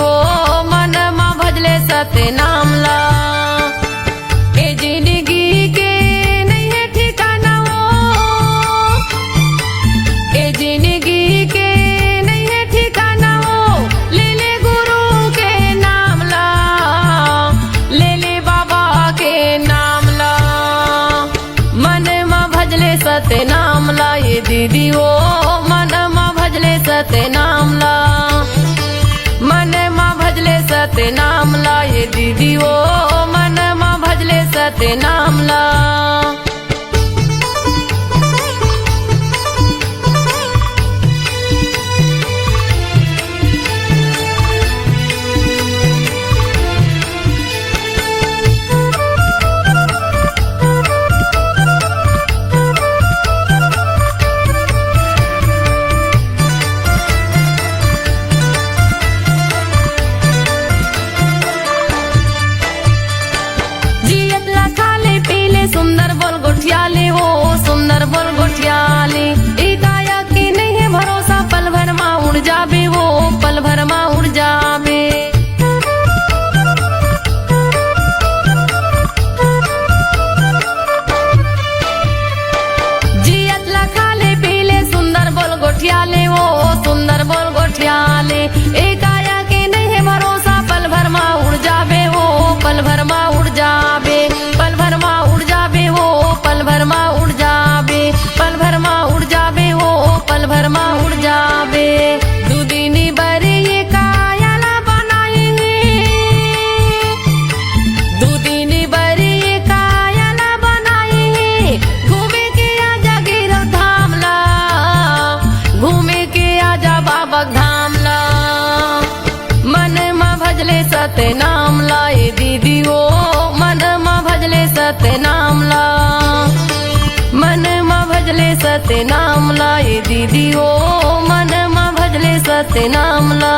वो मन मा भजले सत्य नाम ला। ए जिंदगी के नहीं है ठिकाना वो, ए जिंदगी के नहीं है ठिकाना वो, ले ले गुरु के नाम ला, ले ले बाबा के नाम ला। मन मा भजले सत्य नाम ला, ये दीदी वो मन मा भजले सत्य नाम ला। मन मा भजले सत्य नाम ला, ये दीदी वो मन मा भजले सत्य नाम ला। सुंदर बोल गोठियाले हो, सुंदर बोल गोठियाले। काया की नहीं है भरोसा, पल भर मा उड़ जाबे वो, पल भर मा उड़ जाबे। जियत ला खाले पीले सुंदर बोल गोठियाले हो, सुंदर बोल गोठियाले। काया की नहीं है भरोसा, पल भर मा उड़ जाबे वो, पल भर मा उड़ जाबे, पल भर मा उड़ जाबे वो, पल भर मा उड़ जाबे, पल भर मा उड़ जाबे हो, पल भर मा उड़ जाबे। दुदिनी बरे ये कायाला बनाए हैं, दुदिनी बरे ये कायाला बनाए हैं। घूमे के आजा गिरव धाम ला, घूमे के आजा बाबा धाम ला। मन मा भजले सत्य नाम ला, ये दीदी वो मन मा भजले सत्य नाम ला। मन मा भजले सत्य नाम ला, ये दीदी वो मन मा भजले सत्य नाम ला।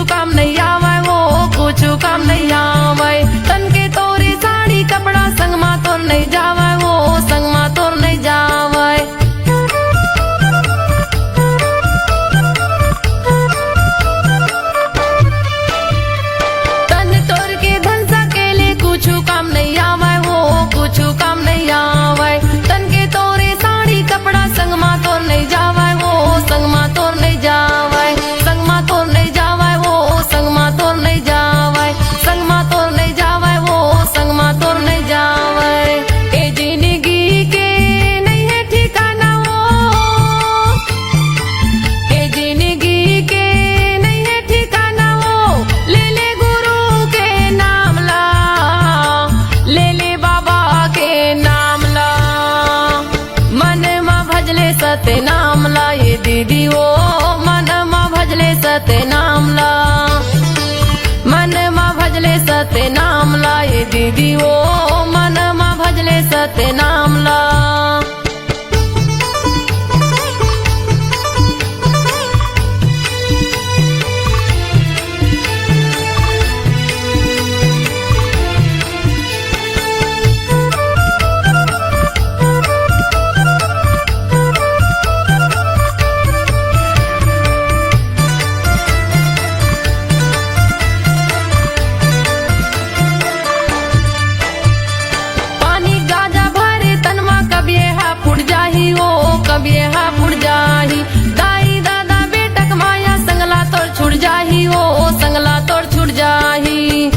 काम नहीं आवे वो, कुछ काम नहीं आवे। तन के तोरी साड़ी कपड़ा संग मा तोर नहीं जावे वो, संग मा तोर नहीं जावे। तन तोर के धन सकेले कुछ काम नहीं आवे वो, कुछ काम नहीं आवे। तन के तोरे साड़ी कपड़ा संग मा तोर नहीं जावे वो, संग मा तोर नहीं जावे, संग मा तोर नहीं जावे वो, संग मा तोर नहीं जावे, संग मा तोर नहीं जावे वो, संग मा तोर नहीं जावे। ए जिंदगी के नहीं है ठिकाना वो, ए जिंदगी के नहीं है ठिकाना वो, ले ले गुरु के नाम ला, ले ले बाबा के नाम ला। मन मा भजले सत्य नाम ला, ये दीदी वो मन मा भजले सत्य नाम ला। मन मा भजले सत्य नाम ला, ये दीदी वो मन मा भजले सत्य नाम ला। कभी यहाँ फुट जाही, दाई दादा बेटक माया संगला तोड़ छुट जाही हो, संगला तोड़ छुट जाही।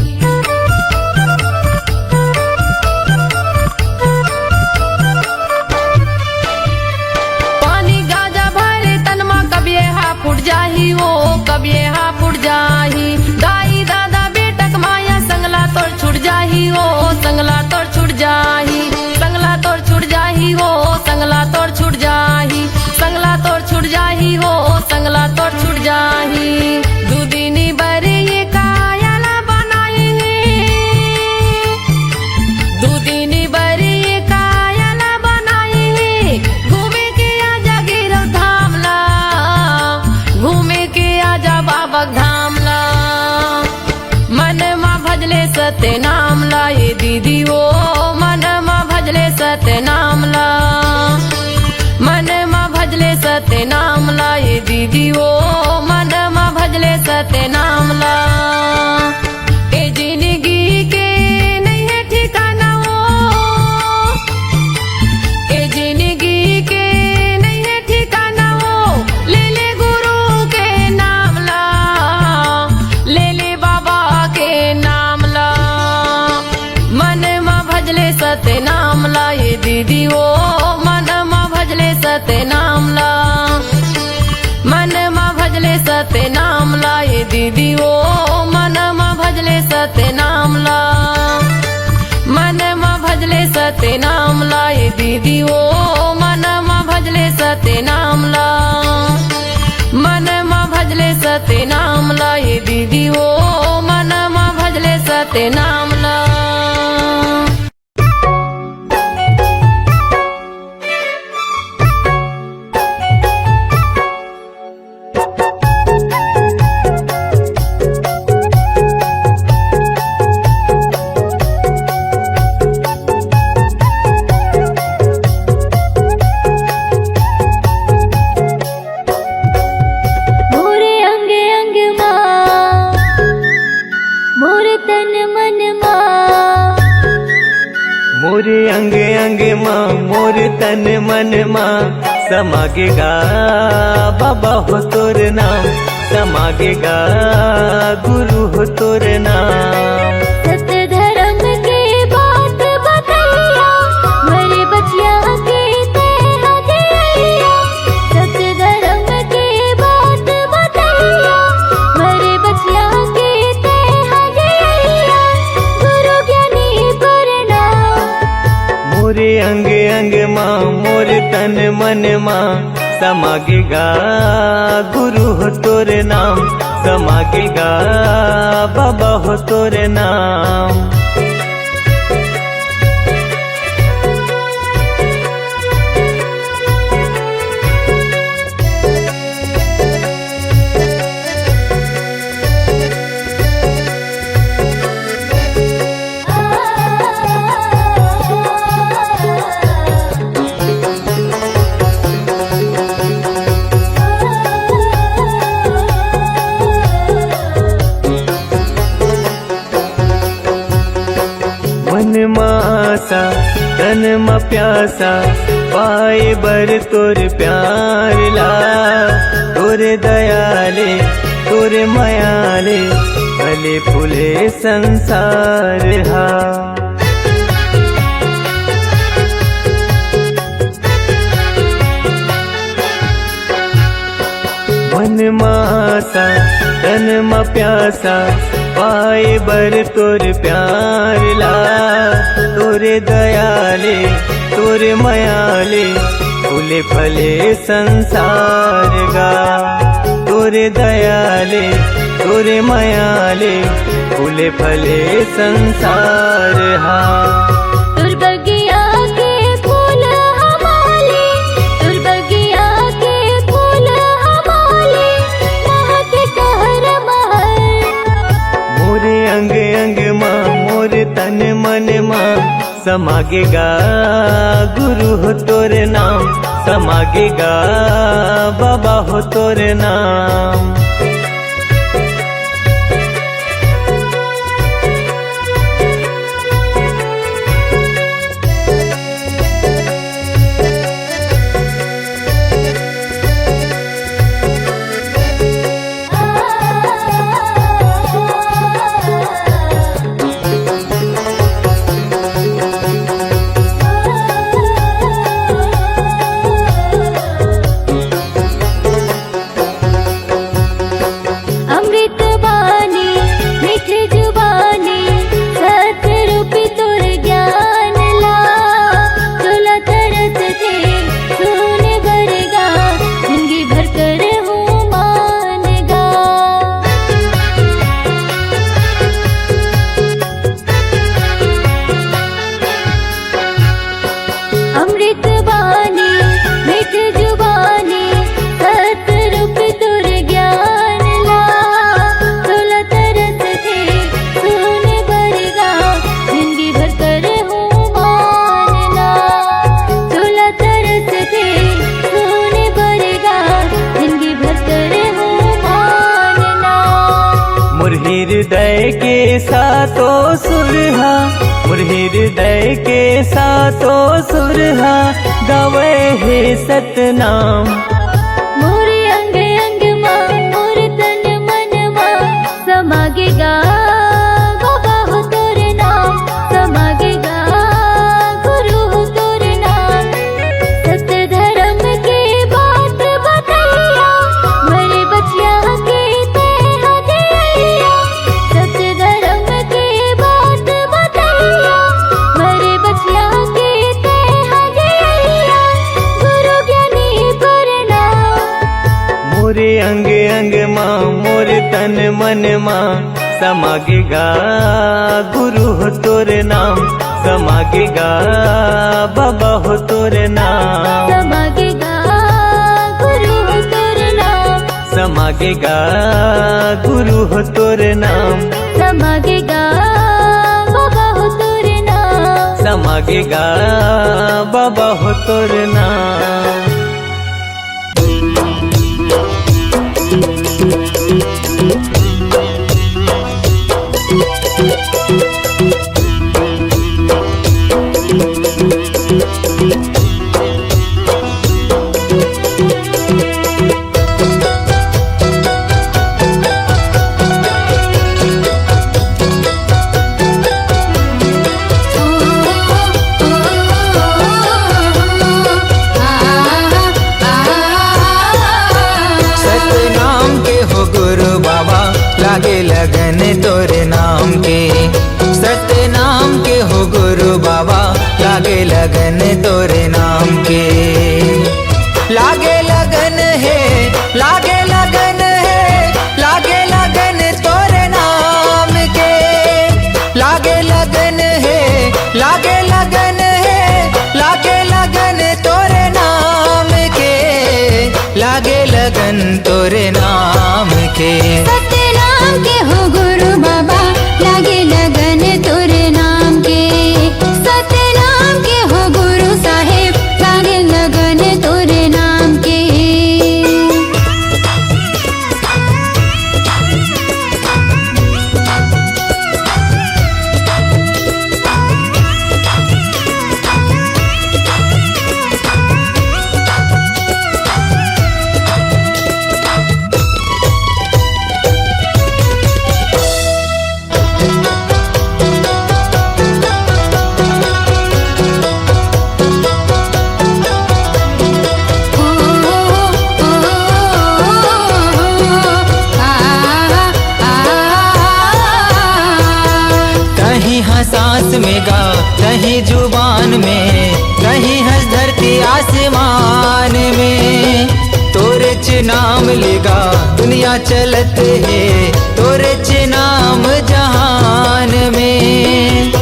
पानी गाजा भरे तनमा कभी यहाँ फुट जाही हो, कभी यहाँ फुट जाही। दाई दादा बेटक माया संगला तोड़ छुट जाही हो, संगला तोड़ छुट जाही, संगला तोड़ छुट जाही हो, संगला तोड़ छुट जाही, संगला तोड़ छुट जाही हो, संगला तोड़ छुट जाही। दुदिनी बरे ये का सत्य नाम ला ये दीदी वो मन मा भजले सत्य नाम ला मन मा भजले सत्य नाम ला ये दीदी वो मन मा भजले सत्य नाम ला ए जिंदगी के नहीं है ठिकाना वो ए जिंदगी के नहीं है ठिकाना वो ले ले गुरु के नाम ला ले ले बाबा के नाम ला मन मा भजले सत्य नाम ला ये दीदी वो मन मा भजले सत्य नाम ला मन मा भजले सत्य नाम ला ये दीदी वो मन मा भजले सत्य नाम ला मन मा भजले सत्य नाम ला ये दीदी वो मन मा भजले सत्य नाम ला मन मा भजले सत्य नाम ला ये दीदी वो मन मा भजले सत्य नाम ला मोरे अंग अंग माँ मोर तन मन माँ समागेगा बाबा हो तोर नाम समागेगा गुरु हो तोर नाम सत्य धर्म के बात बतैया मेरे बचिया के तेरा दिया सत्य धर्म के बात बतैया मेरे बचिया के तेरा दिया गुरु ज्ञानी प्रणाम मोरे अंग अंग माँ मोर तन मन माँ समागेगा गुरु हो तोर नाम समागेगा बाबा हो तोर नाम मन मासा तन मा प्यासा पाए बर तोर प्यार ला तोर दयाले तोर मयाले भले फूले संसार हा मन मासा तन मा प्यासा पाए बर तोर प्यार ला तोरे दयाले तोरे मयाले फूले फले संसार गा तोरे दयाले तोरे मयाले फूले फले संसार हा दुर्बगिया के फूल हमारे दुर्बगिया के फूल हमारे महक कहर महर मोरे अंग अंग माँ मोर तन मन माँ समागेगा गुरु हो तोर नाम समागेगा बाबा हो तोर नाम हृदय के सातों सुरहा मोर हृदय के सातों सुरहा गावे हे सतनाम। मोरे अंग अंग माँ मोर तन मन माँ समागेगा बाबा हो तोरे नाम, समागेगा गुरु हो तोरे नाम। सत्य धर्म के बात बतैया मरे बचिया के तेहा दिया। सत्य धर्म के बात बतैया मरे बचिया के तेहा दिया। गुरु ज्ञानी प्रणाम। मोरे अंग अंग माँ मोरे तन मन माँ समागेगा गुरु हो तोरे नाम, समागेगा बाबा हो तोरे नाम। समागेगा गुरु हो तोरे नाम, समागेगा गुरु हो तोरे नाम, समागेगा बाबा हो तोरे नाम। समागेगा बाबा हो तोरे नाम। लागे लगन तोरे नाम के, सत्य नाम के हो गुरु बाबा लागे लगन तोरे नाम के। लागे लगन है लागे लगन है लागे लगन तोरे नाम के। लागे लगन है लागे लगन है लागे लगन तोरे नाम के। लागे लगन तोरे नाम के। के हो गुरु बाबा लागे लगन तोरे नाम के। सत्य नाम के हो गुरु साहेब लागे लगन तोरे नाम के। सांस में गा कहीं जुबान में, कहीं हंस धरती आसमान में। तोरे च नाम लेगा दुनिया चलत है, तोरे च नाम जहान में।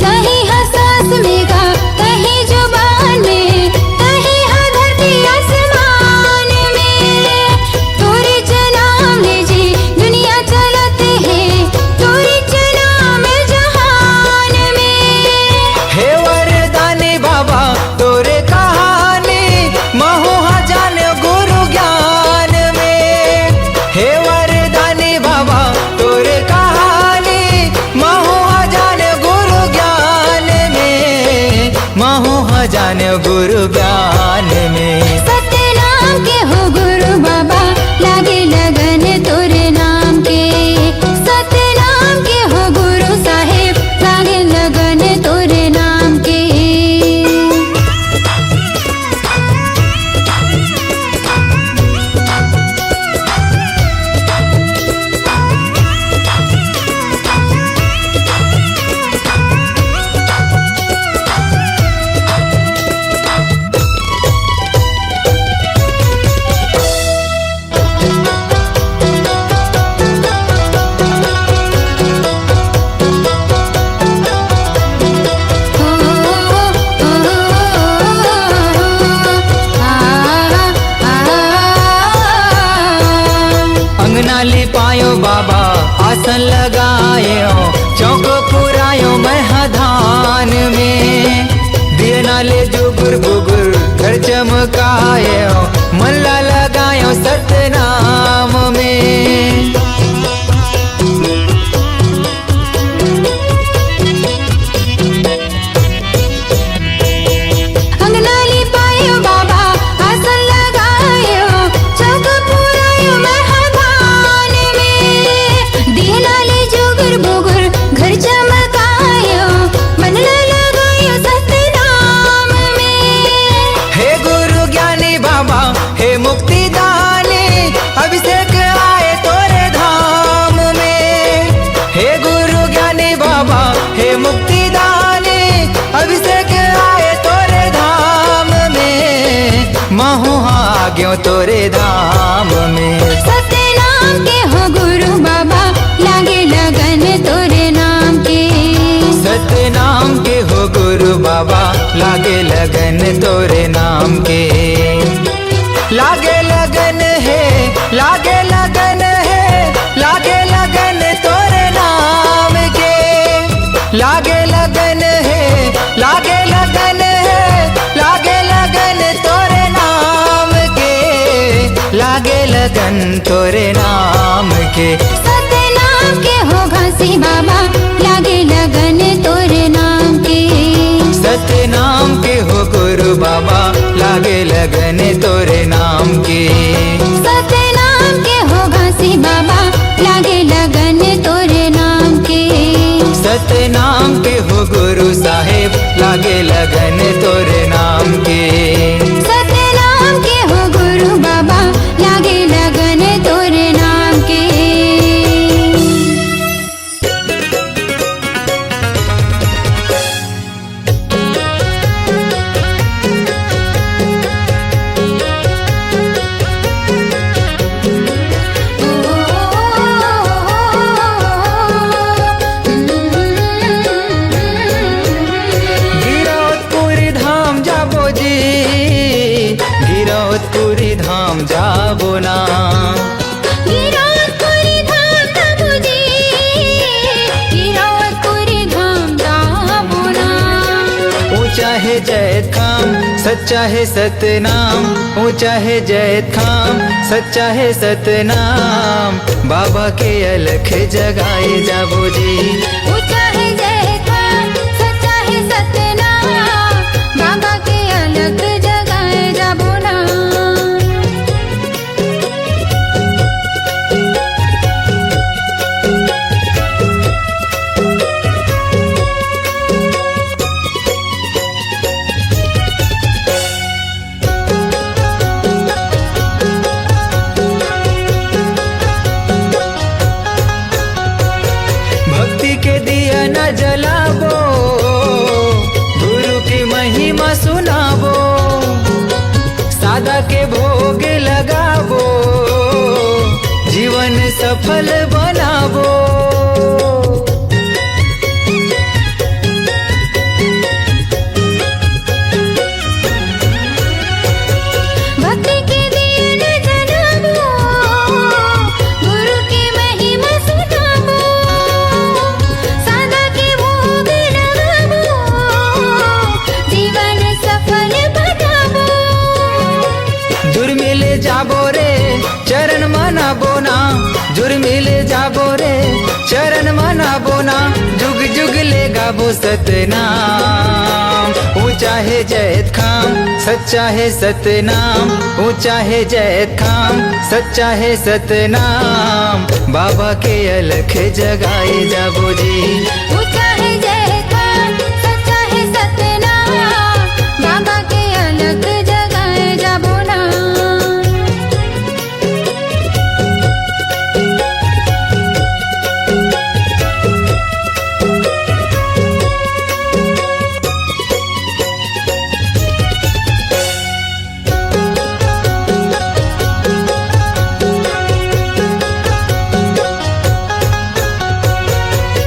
कहीं हंस सांस में गा कहीं जुबान में, कहीं हंस धरती आसमान में। तोरे च नाम ले जी दुनिया चलत है, तोरे च नाम जहान में। हे वरदानी बाबा तोरे कहानी महु जान गुरु ज्ञान में। हे वरदानी बाबा तोरे कहानी महु जान गुरु ज्ञान में, महु जान गुरु ज्ञान में। सत्य नाम के हो गुरु बाबा लागे लगन तोरे नाम के। सत्य नाम के हो गुरु साहेब लागे लगन तोरे नाम के। लागे लगन तोरे नाम के। लागे लगन है, लागे लगन है, लागे लगन तोरे नाम के। लागे लगन है, लागे लगन है, लागे लगन तोरे नाम के। लागे लगन तोरे नाम के। सतनाम के हो घासी बाबा लागे लगन तोरे नाम के। सतनाम के हो गुरु बाबा लागे लगन तोरे नाम के। सतनाम के हो घासी बाबा लागे लगन तोरे नाम के। सतनाम के हो गुरु साहेब लागे लगन तोरे नाम के। सतनाम के हो गुरु बाबा लागे लगन तोरे नाम के। गिरौदपुरी धाम जाबो जी, गिरौदपुरी धाम जाबो ना। गिरौदपुरी धाम जाबो जी, गिरौदपुरी धाम जाबो ना। ऊंचा है जैत खाम, सच्चा है सतनाम। ऊंचा है जैत खाम, सच्चा है सतनाम। बाबा के अलख जगाए जाबो जी। ऊंचा है जय खान, सच्चा है सतनाम। बाबा के अलग जगाए जाबो ना। भक्ति के दिया न जलाबो, गुरु की महिमा सुनाबो। सादा के भोग लगाबो, जीवन सफल बनाबो। भक्ति के दिए न जलाबो, गुरु की महिमा सुनाबो। सादा के भोग लगाबो, जीवन सफल बनाबो। जुर्मिले जाबो रे चरण मनाबो ना। जुर्मिले जाबो रे चरण मनाबो ना। जुग जुग ले गाबो सतनाम। ऊंचा है जैत खाम, सच्चा है सतनाम। ऊंचा है जैत खाम, सच्चा है सतनाम। बाबा के अलख जगाए जाबो जी। ऊंचा है जय खान, सच्चा है सतनाम। बाबा के अलग जगाए जाबो ना।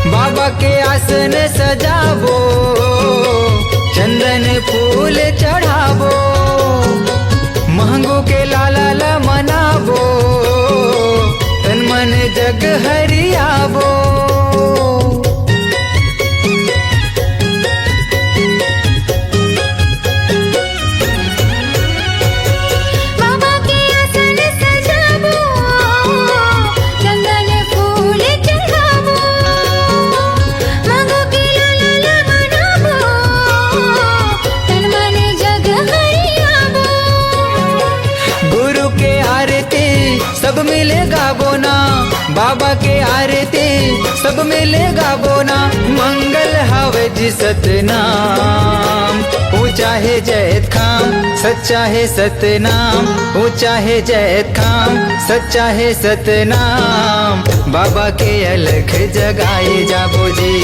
बाबा के आसन सजाबो, चंदन फूल चढ़ाबो। महंगो के लाला ला मनाबो, तन मन जग हरियाबो। बाबा के आसन सजाबो, चंदन फूल चढ़ाबो। मांगो के लाला मनाबो, तन मन जग हरियाबो। गुरु के आरती सब मिले गाबो ना। बाबा के आरती सब मिले गाबो ना। मंगल हवे जी सतनाम। ऊंचा है जैत खाम, सच्चा है सतनाम। ऊंचा है जैत खाम, सच्चा है सतनाम। बाबा के अलख जगाए जाबो जी।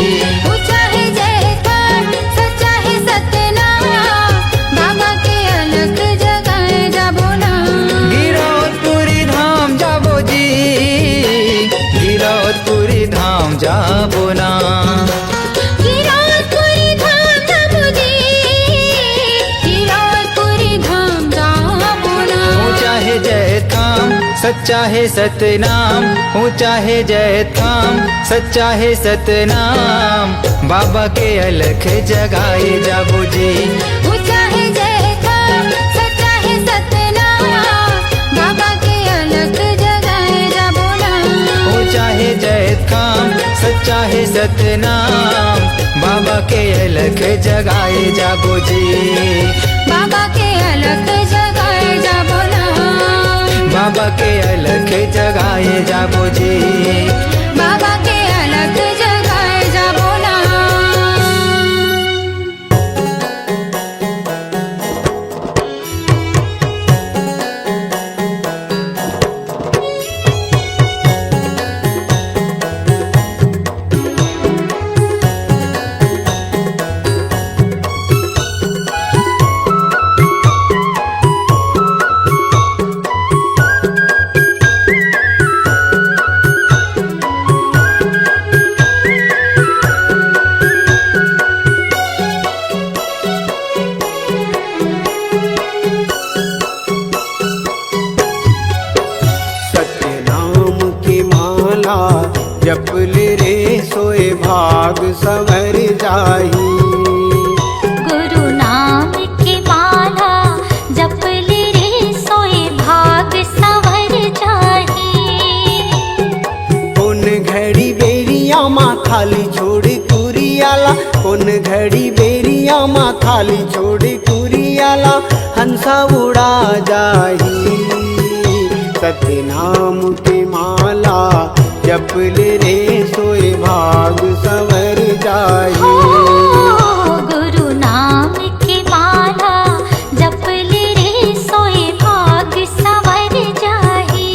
ऊंचा है जय खान, सच्चा है सतनाम। बाबा के अलग जगाए जाबो ना। गिरौदपुरी धाम जाबो जी, गिरौदपुरी धाम जाबो ना। गिरौदपुरी धाम जाबो जी, सच्चा है सतनाम, ऊंचा है जय धाम, सच्चा है सतनाम, बाबा के अलख जगाए जाबो जी। ऊंचा है जय धाम, सच्चा है सतनाम, बाबा के अलख जगाए जाबो ना। ऊंचा है जय धाम, सच्चा है सतनाम, बाबा के अलख जगाए जाबो जी। बाबा के अलख जगाए जाबो ना। बाबा के अलख जगाए जाबो जी। बाबा के अलख जगाए जाबो ना। जप ले रे सोए भाग संवर जाही। गुरु नाम की माला जप ले रे सोए भाग संवर जाही। कौन घड़ी बेरिया माँ खाली छोड़ कुरियाला, कौन घड़ी बेरिया माँ खाली छोड़ कुरियाला, हंसा उड़ा जाही। सतनाम की माला जप ले रे सोए भाग संवर जाही। गुरु नाम की माला जप ले रे सोए भाग संवर जाही।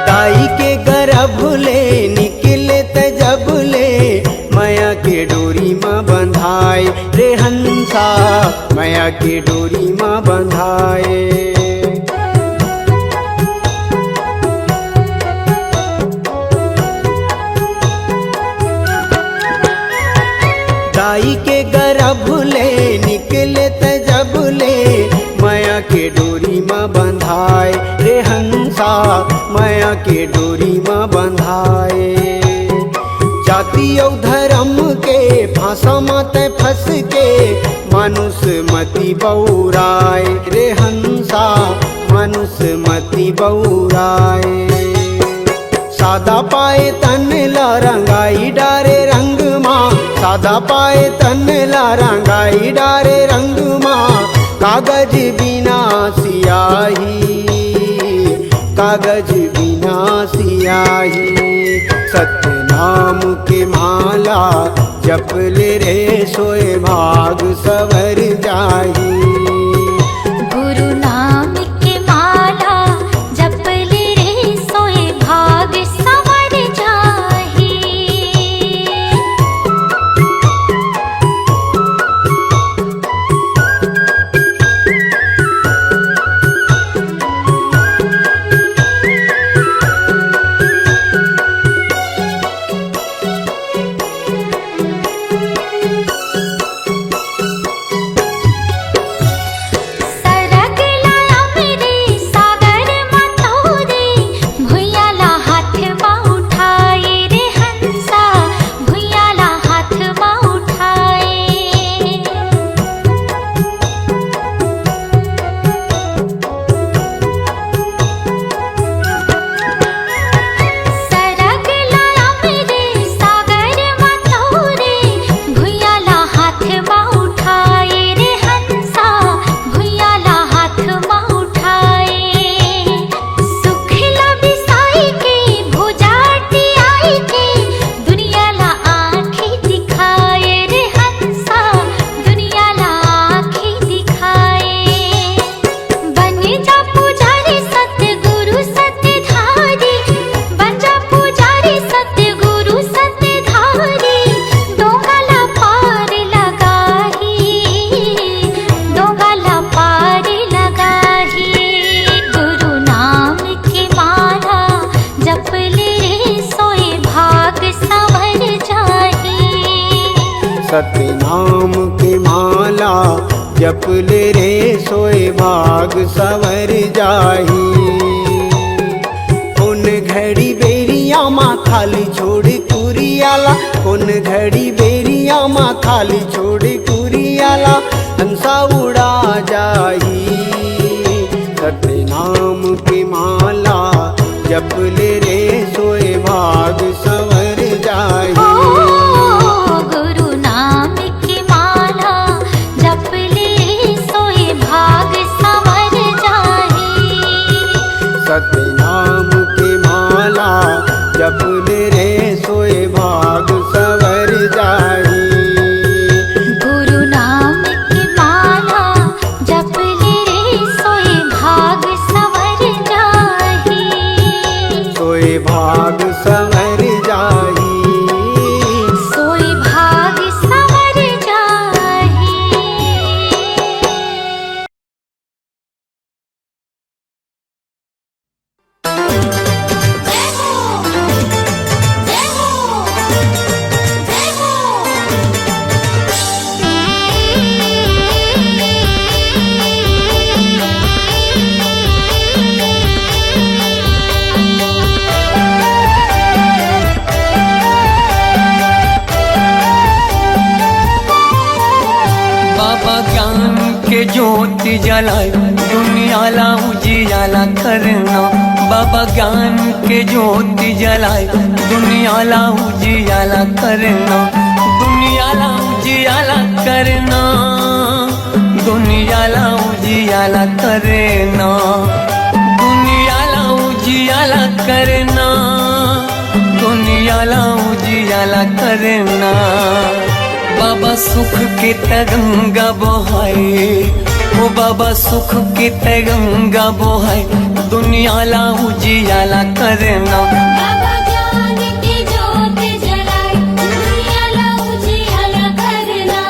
दाई के गर्भ ले निकले तजब ले, माया के डोरी माँ बंधाए रे हंसा, माया के डोरी माँ बंधाए। दाई के गर्भ ले निकले तजब ले, माया के डोरी माँ बंधाए रे हंसा, माया के डोरी माँ बंधाए। जाति और धर्म के फांसा माते फंस के, मानुष मति बौराए रे हंसा, मानुष मति बौराए। सादा पाए तन ला रंगाई डारे रंग माँ, सादा पाए तन ला रंगाई डारे रंग माँ, कागज बिना सियाही, कागज बिना सियाही। सतनाम के माला जप ले रे सोए भाग संवर जाही। गुरु नाम की माला जप ले रे सोए भाग संवर जाही। सतनाम की माला जप ले रे सोए भाग सवर जाही। कौन घड़ी बेरिया माँ खाली छोड़ी कुरियाला, कौन घड़ी बेरिया माँ खाली छोड़ी कुरियाला, हंसा उड़ा जाही। सतनाम की माला जप ले रे सोए भाग सवर जाही। गुरु नाम की माला जप ले सोए भाग संवर जाही। सतनाम की माला जप ले रे सोए भाग सवर जाही। गुरु नाम की माला जप ले रे सोए भाग संवर जाही। सोए भाग सवर जाही। सोए भाग संवर जाही। बाबा ज्ञान के ज्योति जलाए दुनियाला उजियाला करना। बाबा ज्ञान के ज्योति जलाए दुनियाला उजियाला करना। दुनियाला उजियाला करना, दुनियाला उजियाला करना, दुनियाला उजियाला करना, दुनियाला उजियाला करना। बाबा सुख के तरंगा बहाए, ओ बाबा सुख के तरंगा बहाए दुनियाला उजियाला करना। बाबा ज्ञान की ज्योत जलाए दुनियाला उजियाला करना।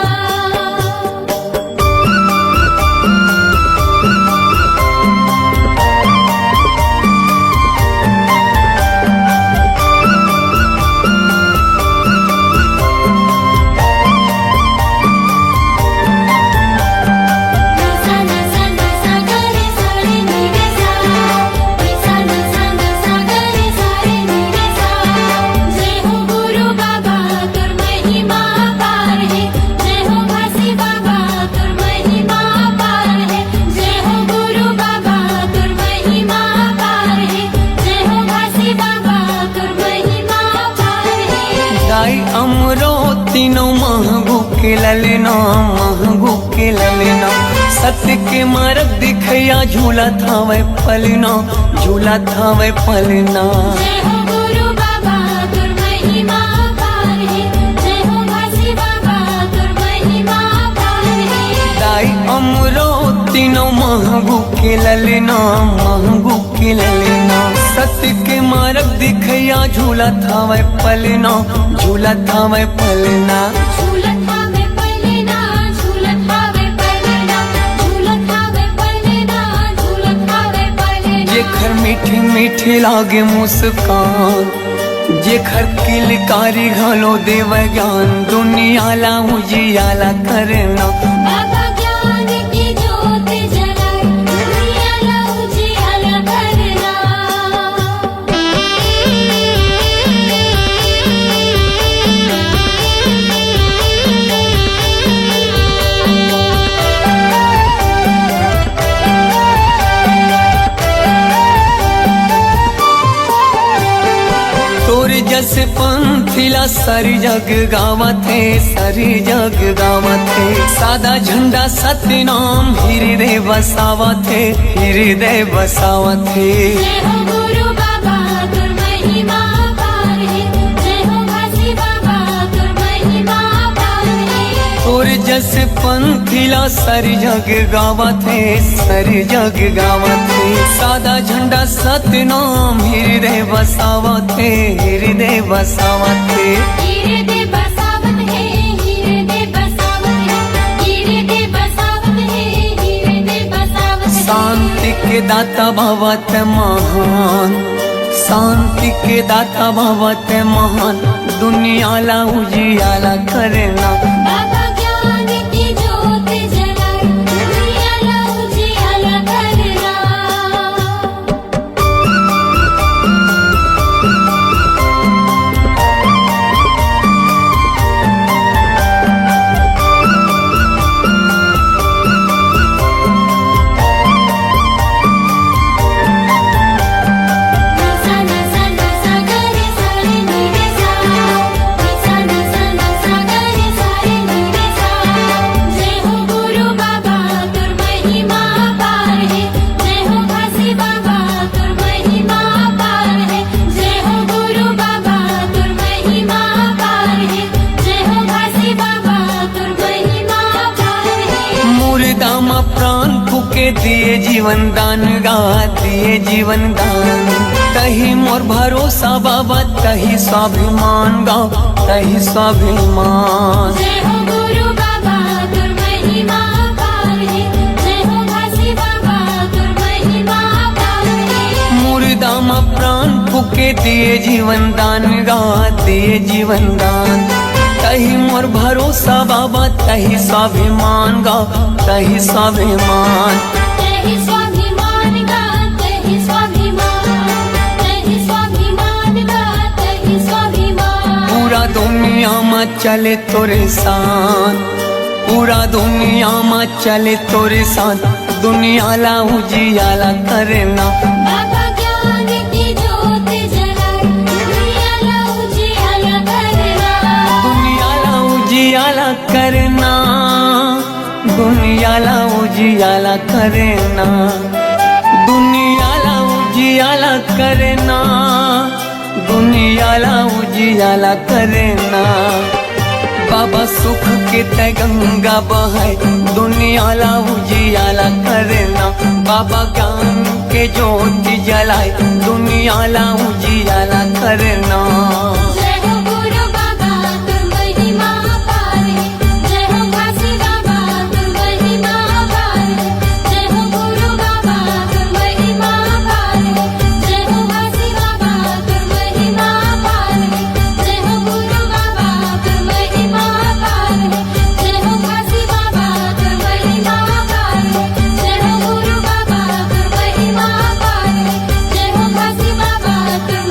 जय हो गुरु बाबा तुर महिमा पार है। जय हो भासी बाबा तुर महिमा पार है। जय हो गुरु बाबा तुर महिमा पार है। जय हो भासी बाबा तुर महिमा पार है। गाय अमरो तीनों महगू के ललना, महगू के ललना। सत्य के मार्ग दिखया झूला थावे पलना, झूला थावे पलना। जय हो गुरु बाबा तुर महिमा पार है। जय हो भासी बाबा तुर महिमा पार है। गाय अमरो तीनों महगू के ललना, महगू के ललना। सत्य के मार्ग दिखया झूला थावे पलना, झूला थावे पलना। झूलत हावे पलना, झूलत हावे पलना, झूलत हावे पलना, झूलत हावे पलना। जेखर मीठी मीठी लागे मुस्कान, जेखर किलकारी घलो देव ज्ञान दुनियाला उजियाला करना। बाबा ज्ञान की ज्योत जलाए दुनियाला उजियाला करना। तोर जस पंथिला सारी जग गावत है, सारी जग गावत है। सादा झंडा सत्य नाम हृदय बसावत है, हृदय बसावत है। जय हो गुरु बाबा तुर महिमा पार है। जय हो भासी बाबा तुर महिमा पार है। तोर जस पंथिला सारी जग गावत है, सारी जग गावत है। सादा झंडा सत्य नाम हृदय बसावत है, हृदय बसावत है। हृदय बसावत है, हृदय बसावत है, हृदय बसावत है, हृदय बसावत है। शांति के दाता भवत महान, शांति के दाता भवत महान दुनियाला उजियाला करना। बाबा ज्ञान की ज्योत जलाए उजियाला उजियाला करना सा सा सा गा रे सा रे नी रे सा सा सा गा रे सा रे नी रे सा जय हो गुरु बाबा तुर महिमा पार है जय हो घासी बाबा तुर महिमा पार है जय हो गुरु बाबा तुर महिमा पार है जय हो घासी बाबा तुर महिमा पार है मुर्दा में प्राण फूके दिए जीवन दान गा दिए जीवन दान तही मोर भरोसा बाबा तही स्वाभिमान गा तही स्वाभिमान जय हो गुरु बाबा तुर महिमा पार है जय हो घासी बाबा तुर महिमा पार है मुर्दा में प्राण फूके दिए जीवन दान गा दिए जीवन दान तही मोर भरोसा बाबा तही स्वाभिमान गा तही स्वाभिमान तेहि स्वाभिमान गा तेहि स्वाभिमान गा तेहि स्वाभिमान पूरा दुनिया में चले तोरे साथ पूरा दुनिया में चले तोरे साथ दुनिया ला उजियाला करना बाबा ज्ञान की ज्योत जलाए उजियाला उजियाला करना दुनिया ला उजियाला करना दुनिया ला उजियाला करना दुनिया ला उजियाला करना दुनिया ला उजियाला करना बाबा सुख के तय गंगा बहाए दुनिया ला उजियाला करना बाबा ज्ञान के ज्योति जलाए दुनिया ला उजियाला करना जय हो गुरु बाबा तुर महिमा पार है जय हो घासी बाबा तुर महिमा पार है जय हो गुरु बाबा तुर महिमा पार है जय हो घासी बाबा तुर महिमा पार है जय हो गुरु बाबा तुर महिमा पार है जय हो घासी बाबा तुर महिमा पार है जय हो गुरु बाबा तुर महिमा पार है जय हो घासी बाबा तुर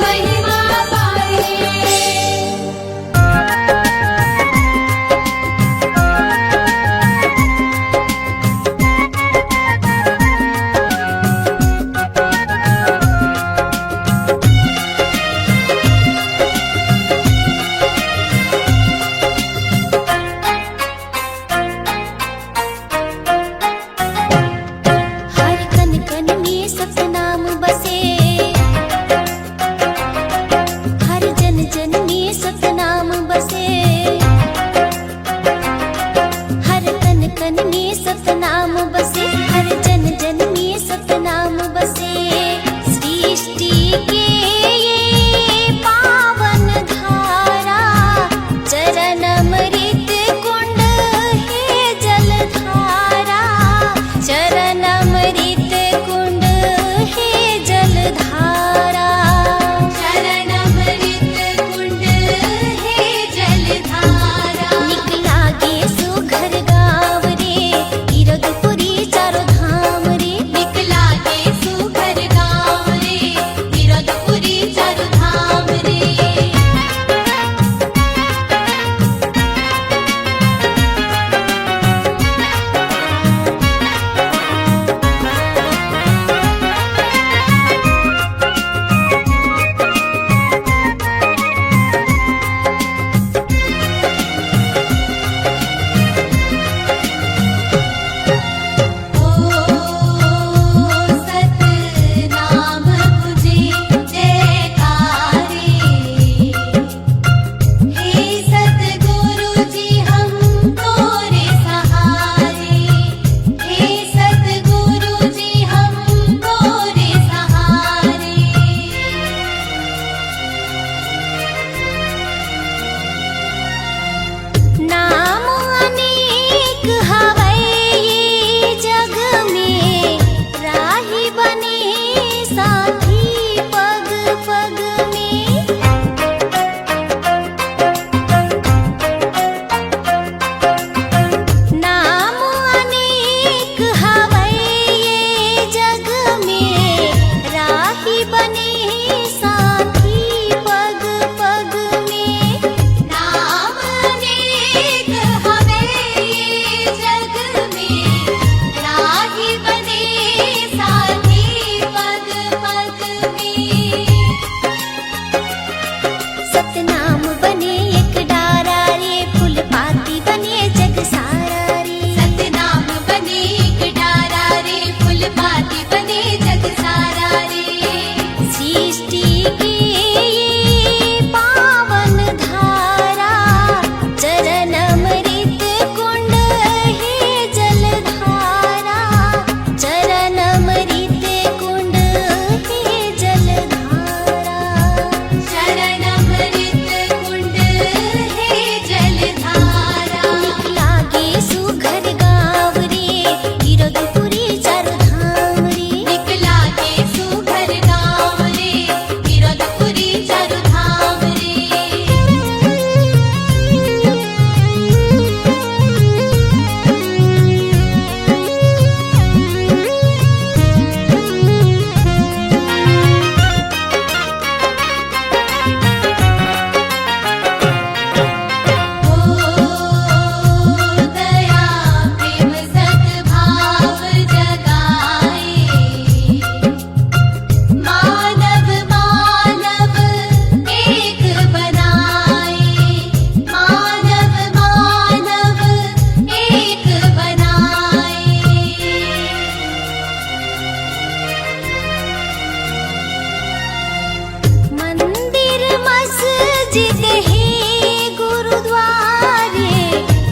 मस्जिद है गुरुद्वारे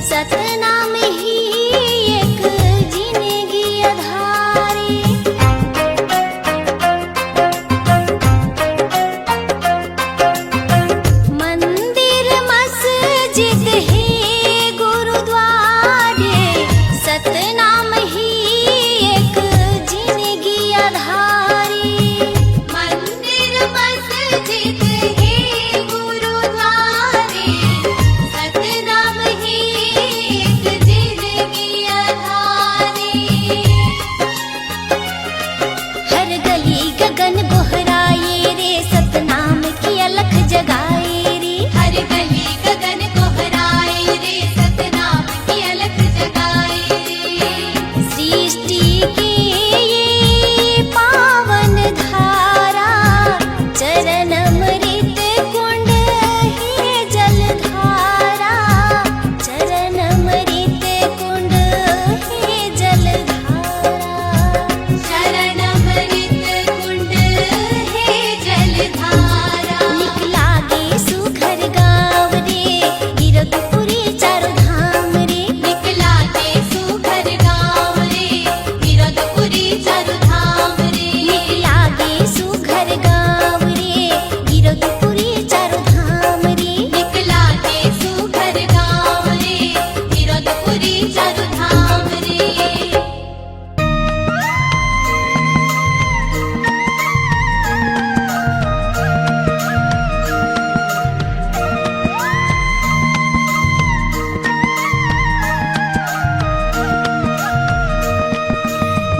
सतनाम ही एक जिंदगी आधारे मंदिर मस्जिद है गुरुद्वारे सतनाम ही एक जिंदगी आधारी मंदिर मस्जिद है गुरुद्वारे सतनाम ही एक जिंदगी आधारी हर गली गगन गोहराए रे सतनाम की अलख जगाए रे हर गली गगन गोहराए रे सतनाम की अलख जगाए रे सृष्टि की ये पावन धारा चरण अमृत कुंड है जलधारा चरण अमृत कुंड है जलधारा शरण अमृत कुंड है जलधारा निकला गे सुघर गाँव रे गिरधपुरी चारों धाम रे निकला गे सुघर गाँव रे गिरधपुरी चारों धाम रे निकला गे सुघर गाँव रे गिरधपुरी चारों धाम रे निकला गे सुघर गाँव रे गिरधपुरी चारों धाम रे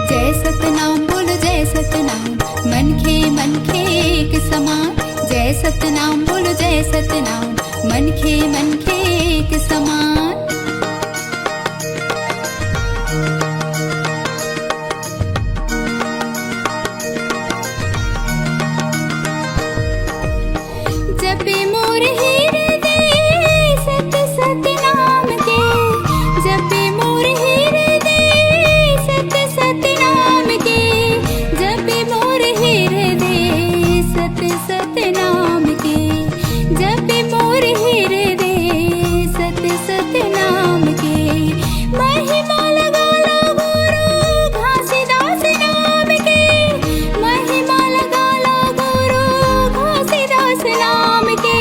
जय सतनाम बोलो जय सतनाम मन खे एक समान जय सतनाम बोलो जय सतनाम मन खे एक समान जपे मोर हृदय सत सतनाम के जपे मोर हृदय सत सतनाम के जपे मोर हृदय सत सतनाम के जपे मोर हृदय सत सतनाम के महिमा लगा लो गुरु घासीदास नाम के महिमा लगा लो गुरु घासीदास नाम के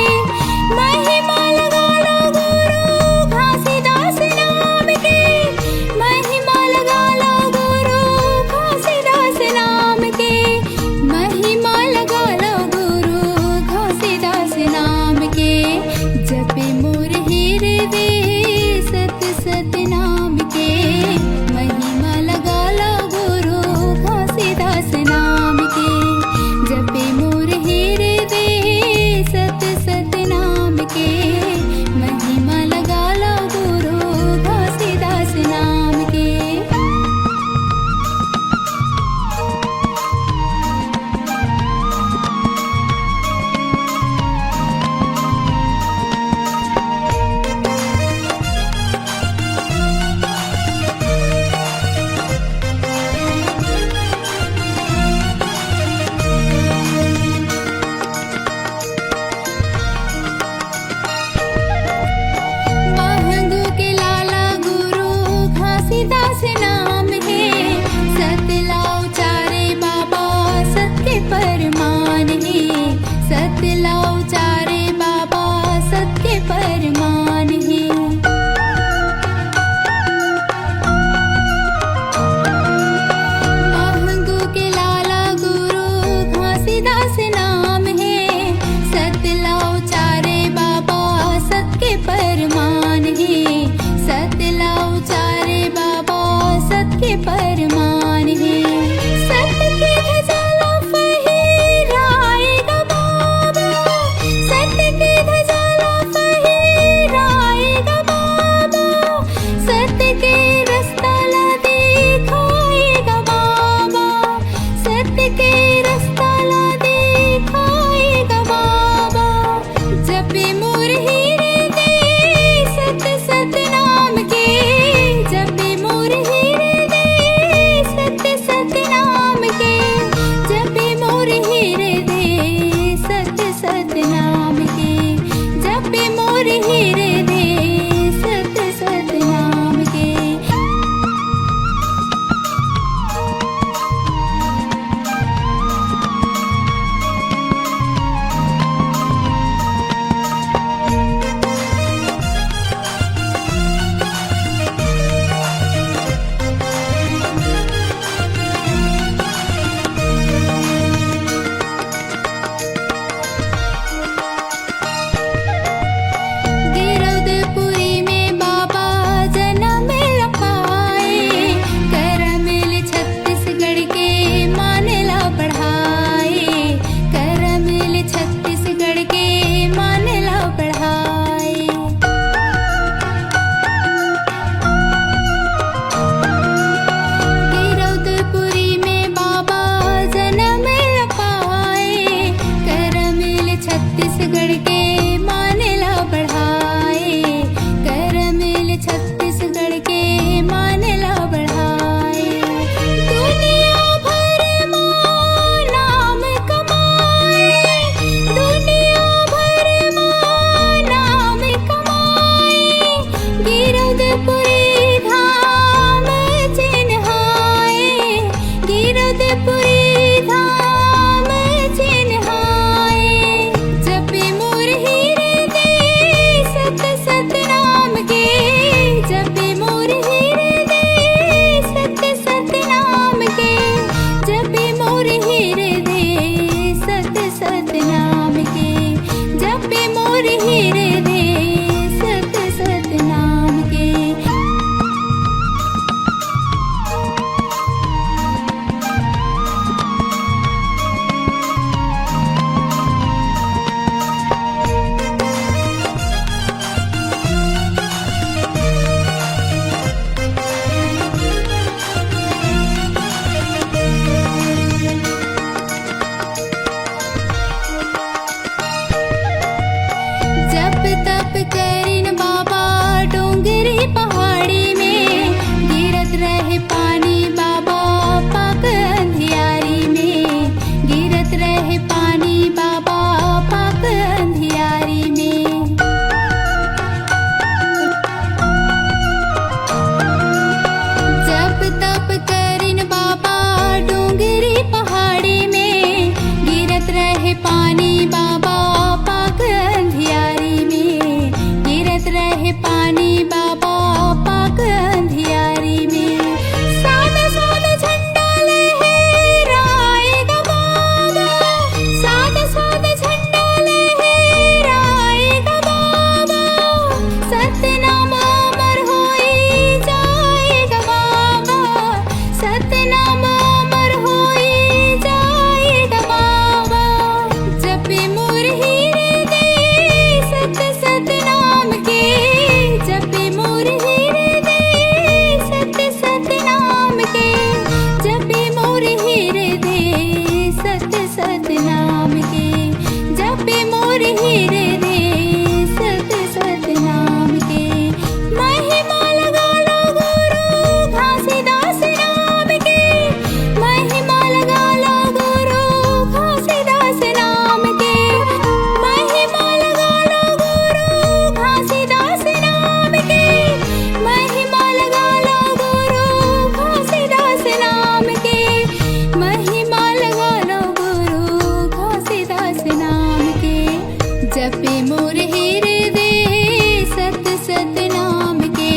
जपे मोर हृदय सत सत नाम के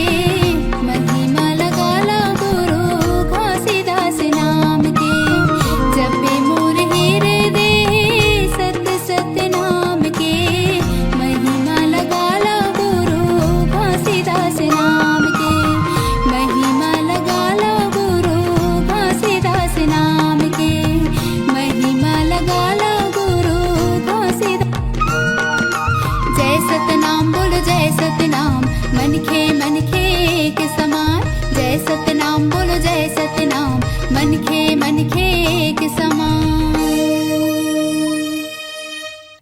महिमा लगाला गुरु घासीदास नाम के जपे मोर हृदय सत सत नाम के महिमा लगाला गुरु घासीदास नाम के महिमा लगाला गुरु घासीदास नाम के महिमा लगाला गुरु घासीदास जय सतनाम बोलो जय सतनाम मन खे